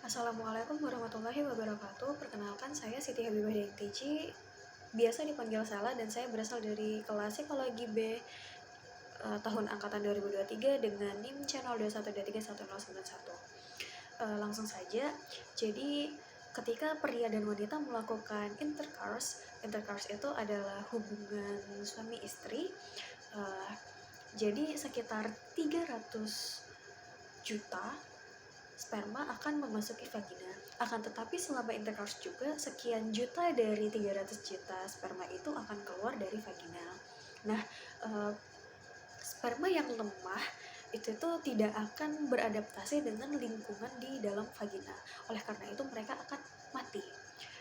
Assalamualaikum warahmatullahi wabarakatuh. Perkenalkan, saya Siti Habibah Dengtiji, biasa dipanggil Sela, dan saya berasal dari kelas Psikologi B tahun angkatan 2023 dengan NIM channel 212311091. Langsung saja. Jadi, ketika pria dan wanita melakukan intercourse itu adalah hubungan suami istri. Jadi sekitar 300 juta sperma akan memasuki vagina. Akan tetapi selama intercourse juga, sekian juta dari 300 juta sperma itu akan keluar dari vagina. Nah, sperma yang lemah itu tuh tidak akan beradaptasi dengan lingkungan di dalam vagina. Oleh karena itu mereka akan mati.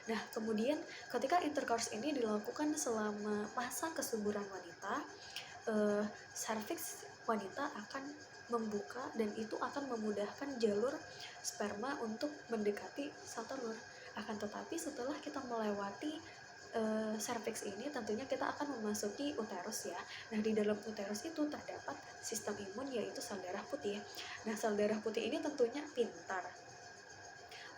Nah, kemudian ketika intercourse ini dilakukan selama masa kesuburan wanita, serviks wanita akan membuka dan itu akan memudahkan jalur sperma untuk mendekati sel telur. Akan tetapi setelah kita melewati serviks ini, tentunya kita akan memasuki uterus ya. Nah, di dalam uterus itu terdapat sistem imun, yaitu sel darah putih. Nah, sel darah putih ini tentunya pintar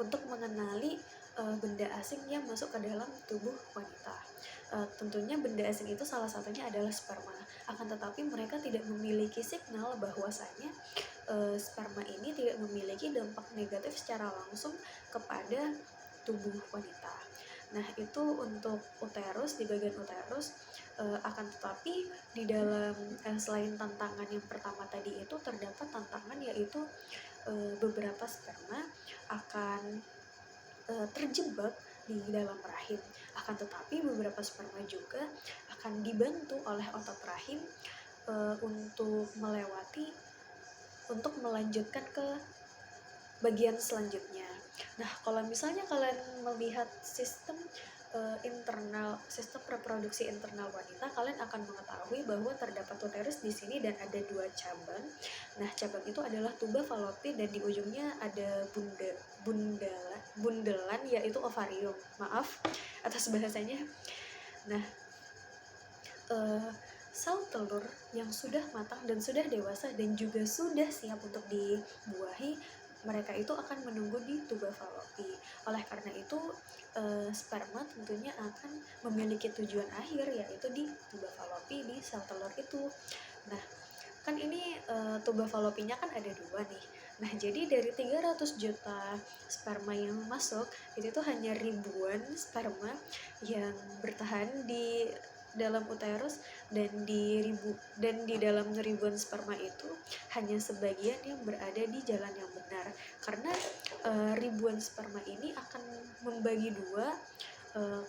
untuk mengenali benda asing yang masuk ke dalam tubuh wanita. Tentunya benda asing itu salah satunya adalah sperma. Akan tetapi mereka tidak memiliki signal bahwasanya sperma ini tidak memiliki dampak negatif secara langsung kepada tubuh wanita. Nah, itu untuk uterus, di bagian uterus. Akan tetapi di dalam selain tantangan yang pertama tadi itu, terdapat tantangan yaitu beberapa sperma akan terjebak di dalam rahim. Akan tetapi beberapa sperma juga akan dibantu oleh otot rahim untuk melanjutkan ke bagian selanjutnya. Nah, kalau misalnya kalian melihat sistem reproduksi internal wanita, kalian akan mengetahui bahwa terdapat uterus di sini dan ada 2 cabang. Nah, cabang itu adalah tuba falopi dan di ujungnya ada bundelan yaitu ovarium. Maaf atas bahasanya. Nah, sel telur yang sudah matang dan sudah dewasa dan juga sudah siap untuk dibuahi, mereka itu akan menunggu di tuba falopi. Oleh karena itu, sperma tentunya akan memiliki tujuan akhir, yaitu di tuba falopi, di sel telur itu. Nah, kan ini tuba falopinya kan ada 2 nih. Nah, jadi dari 300 juta sperma yang masuk, itu tuh hanya ribuan sperma yang bertahan di dalam uterus, dan di dalam ribuan sperma itu hanya sebagian yang berada di jalan yang benar. Karena ribuan sperma ini akan membagi 2,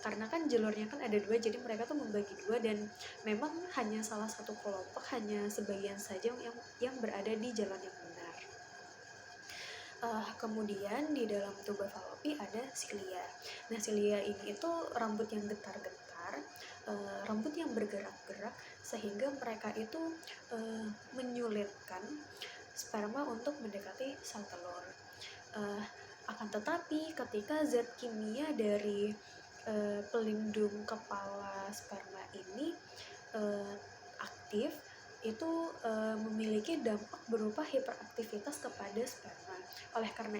karena kan jalurnya kan ada 2, jadi mereka tuh membagi 2 dan memang hanya salah satu kelompok, hanya sebagian saja yang berada di jalan yang benar. Kemudian di dalam tuba falopi ada silia. Nah, silia ini itu rambut yang getar-getar, rambut yang bergerak-gerak, sehingga mereka itu menyulitkan sperma untuk mendekati sel telur. Akan tetapi ketika zat kimia dari pelindung kepala sperma ini aktif, itu memiliki dampak berupa hiperaktivitas kepada sperma. Oleh karena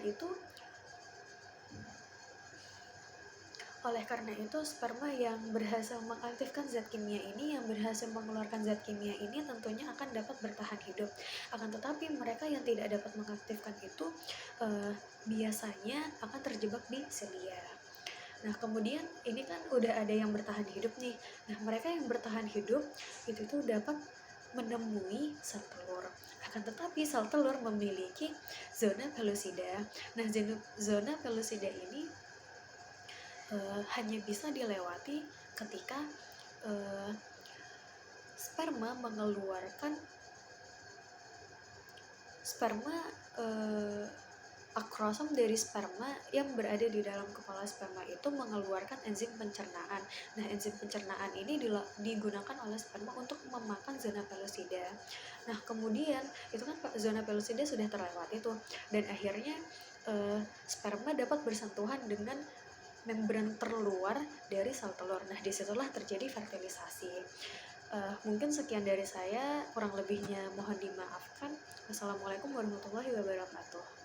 itu sperma yang berhasil mengaktifkan zat kimia ini, yang berhasil mengeluarkan zat kimia ini, tentunya akan dapat bertahan hidup. Akan tetapi mereka yang tidak dapat mengaktifkan itu biasanya akan terjebak di silia. Nah, kemudian ini kan udah ada yang bertahan hidup nih. Nah, mereka yang bertahan hidup itu tuh dapat menemui sel telur. Akan tetapi sel telur memiliki zona pellucida. Nah, zona pellucida ini hanya bisa dilewati ketika sperma akrosom dari sperma yang berada di dalam kepala sperma itu mengeluarkan enzim pencernaan. Nah, enzim pencernaan ini digunakan oleh sperma untuk memakan zona pellucida. Nah, kemudian itu kan zona pellucida sudah terlewat itu, dan akhirnya sperma dapat bersentuhan dengan membran terluar dari sel telur. Nah, disitulah terjadi fertilisasi. Mungkin sekian dari saya, kurang lebihnya mohon dimaafkan. Wassalamualaikum warahmatullahi wabarakatuh.